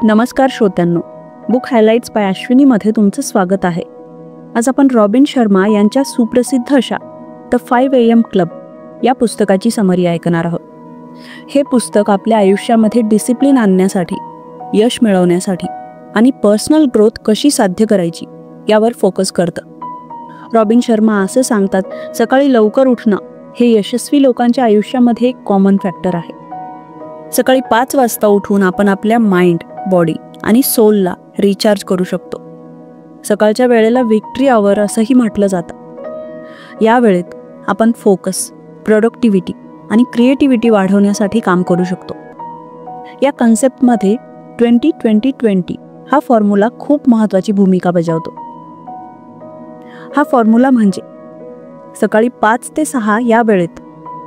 नमस्कार श्रोत्यांनो, book highlights bye अश्विनीमध्ये तुमचं स्वागत आहे. आज आपण रॉबिन शर्मा यांच्या सुप्रसिद्ध अशा द 5 AM क्लब या पुस्तकाची समरी ऐकणार आहोत. हे पुस्तक आपल्या आयुष्यामध्ये डिसिप्लिन आणण्यासाठी, यश मिळवण्यासाठी आणि पर्सनल ग्रोथ कशी साध्य करायची यावर फोकस करतं. रॉबिन शर्मा असं सांगतात, सकाळी लवकर उठणं हे यशस्वी लोकांच्या आयुष्यामध्ये एक कॉमन फॅक्टर आहे. सकाळी 5 वाजता उठून आपण आपल्या माइंड, बॉडी आणि सोलला रिचार्ज करू शकतो. सकाळच्या वेळेला विक्ट्री आवर असंही म्हटलं जातं. या वेळेत आपण फोकस, प्रोडक्टिव्हिटी आणि क्रिएटिव्हिटी वाढवण्यासाठी काम करू शकतो. या कन्सेप्टमध्ये 20-20-20 हा फॉर्म्युला खूप महत्त्वाची भूमिका बजावतो. हा फॉर्म्युला म्हणजे सकाळी 5 ते 6 या वेळेत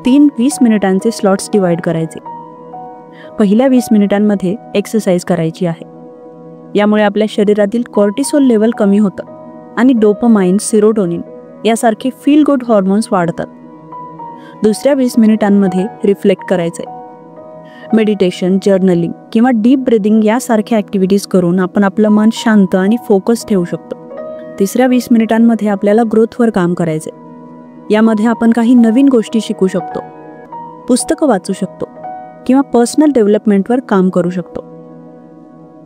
3 20 मिनिटांचे स्लॉट्स डिवाइड करायचे. पहिल्या 20 मिनिटांमध्ये एक्सरसाइज करायची आहे. यामुळे आपल्या शरीरातील कॉर्टिसोल लेवल कमी होतं आणि डोपामाइन, सेरोटोनिन यासारखे फील गुड हॉर्मोन्स वाढतात. दुसऱ्या 20 मिनिटांमध्ये रिफ्लेक्ट करायचंय. मेडिटेशन, जर्नलिंग किंवा डीप ब्रीदिंग यासारख्या ॲक्टिव्हिटीज करून आपण आपलं मन शांत आणि फोकस ठेवू शकतो. तिसऱ्या 20 मिनिटांमध्ये आपल्याला ग्रोथवर काम करायचंय. यामध्ये आपण काही नवीन गोष्टी शिकू शकतो, पुस्तकं वाचू शकतो किंवा पर्सनल डेव्हलपमेंटवर काम करू शकतो.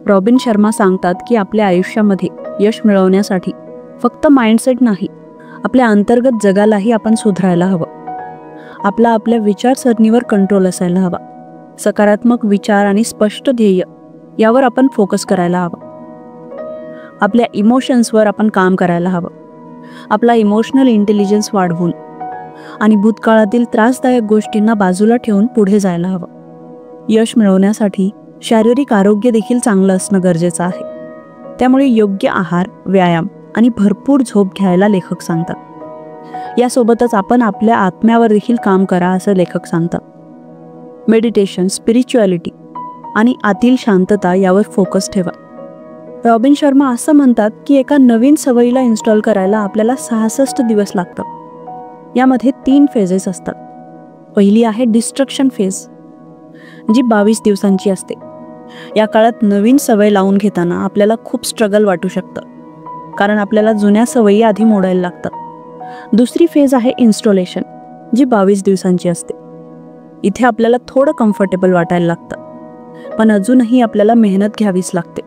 रॉबिन शर्मा सांगतात की आपल्या आयुष्यामध्ये यश मिळवण्यासाठी फक्त माइंडसेट नाही, आपल्या अंतर्गत जगालाही आपण सुधारायला हवं. आपल्या विचारसरणीवर कंट्रोल असायला हवा. सकारात्मक विचार आणि स्पष्ट ध्येय यावर आपण फोकस करायला हवं. आपल्या इमोशन्सवर आपण काम करायला हवं. आपला इमोशनल इंटेलिजन्स वाढवून आणि भूतकाळातील त्रासदायक गोष्टींना बाजूला ठेवून पुढे जायला हवं. यश मिळवण्यासाठी शारीरिक आरोग्य देखील चांगलं असणं गरजेचं आहे. त्यामुळे योग्य आहार, व्यायाम आणि भरपूर झोप घ्यायला लेखक सांगतात. यासोबतच आपण आपल्या आत्म्यावर देखील काम करा असं लेखक सांगतात. मेडिटेशन, स्पिरिच्युअलिटी आणि आतील शांतता यावर फोकस ठेवा. रॉबिन शर्मा असं म्हणतात की एका नवीन सवयीला इन्स्टॉल करायला आपल्याला 66 दिवस लागतात. यामध्ये 3 फेजेस असतात. पहिली आहे डिस्ट्रक्शन फेज, जी 22 दिवसांची असते. या काळात नवीन सवय लावून घेताना आपल्याला खूप स्ट्रगल वाटू शकतं, कारण आपल्याला जुन्या सवयी आधी मोडायला लागतात. दुसरी फेज आहे इन्स्टॉलेशन, जी 22 दिवसांची असते. इथे आपल्याला थोडं कम्फर्टेबल वाटायला लागतं, पण अजूनही आपल्याला मेहनत घ्यावीच लागते.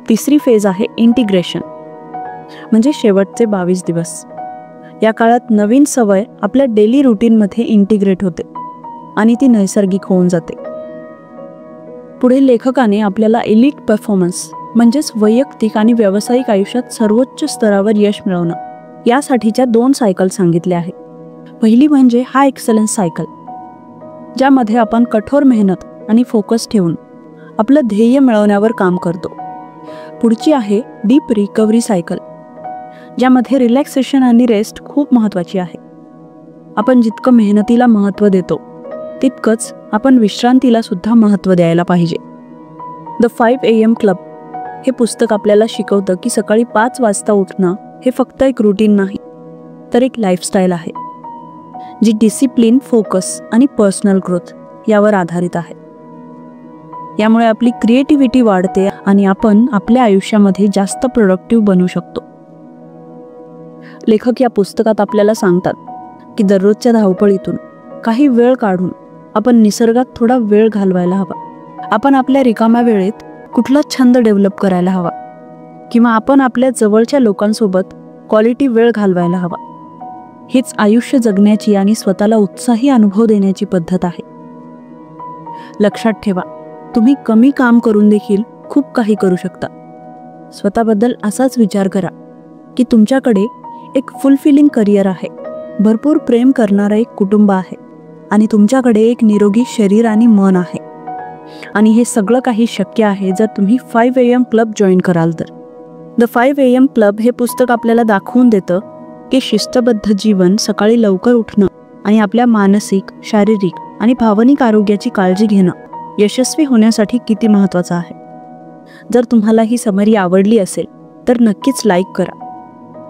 तिसरी फेज आहे इंटिग्रेशन, म्हणजे शेवटचे 22 दिवस. या काळात नवीन सवय आपल्या डेली रुटीनमध्ये इंटिग्रेट होते आणि ती नैसर्गिक होऊन जाते. पुढे लेखकाने आपल्याला एलिट परफॉर्मन्स म्हणजेच वैयक्तिक आणि व्यावसायिक आयुष्यात सर्वोच्च स्तरावर यश मिळवणं यासाठीच्या 2 सायकल सांगितल्या आहेत. पहिली म्हणजे हाय एक्सलन्स सायकल, ज्यामध्ये आपण कठोर मेहनत आणि फोकस ठेवून आपलं ध्येय मिळवण्यावर काम करतो. पुढची आहे डीप रिकव्हरी सायकल, ज्यामध्ये रिलॅक्सेशन आणि रेस्ट खूप महत्त्वाची आहे. आपण जितकं मेहनतीला महत्त्व देतो तितकंच आपण विश्रांतीला सुद्धा महत्त्व द्यायला पाहिजे. द 5 AM क्लब हे पुस्तक आपल्याला शिकवतं की सकाळी 5 वाजता उठणं हे फक्त एक रुटीन नाही, तर एक लाईफस्टाईल आहे, जी डिसिप्लिन, फोकस आणि पर्सनल ग्रोथ यावर आधारित आहे. यामुळे आपली क्रिएटिव्हिटी वाढते आणि आपण आपल्या आयुष्यामध्ये जास्त प्रोडक्टिव्ह बनू शकतो. लेखक या पुस्तकात आपल्याला सांगतात की दररोजच्या धावपळीतून काही वेळ काढून आपण निसर्गात थोडा वेळ घालवायला हवा. आपण आपल्या रिकाम्या वेळेत कुठला छंद डेव्हलप करायला हवा किंवा आपण आपल्या जवळच्या लोकांसोबत क्वालिटी वेळ घालवायला हवा. हीच आयुष्य जगण्याची आणि स्वतःला उत्साही अनुभव देण्याची पद्धत आहे. लक्षात ठेवा, तुम्ही कमी काम करून देखील खूप काही करू शकता. स्वतःबद्दल असाच विचार करा की तुमच्याकडे एक फुलफिलिंग करिअर आहे, भरपूर प्रेम करणारं एक कुटुंब आहे आणि तुमच्याकडे एक निरोगी शरीर आणि मन आहे. आणि हे सगळं काही शक्य आहे जर तुम्ही 5 AM क्लब जॉईन कराल तर. द 5 AM क्लब हे पुस्तक आपल्याला दाखवून देतं की शिस्तबद्ध जीवन, सकाळी लवकर उठणं आणि आपल्या मानसिक, शारीरिक आणि भावनिक आरोग्याची काळजी घेणं यशस्वी होण्यासाठी किती महत्त्वाचं आहे. जर तुम्हाला ही समरी आवडली असेल तर नक्कीच लाईक करा.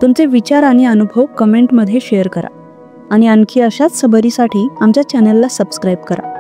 तुमचे विचार आणि अनुभव कमेंटमध्ये शेअर करा आणि आणखी अशाच समरीसाठी आमच्या चॅनलला सबस्क्राईब करा.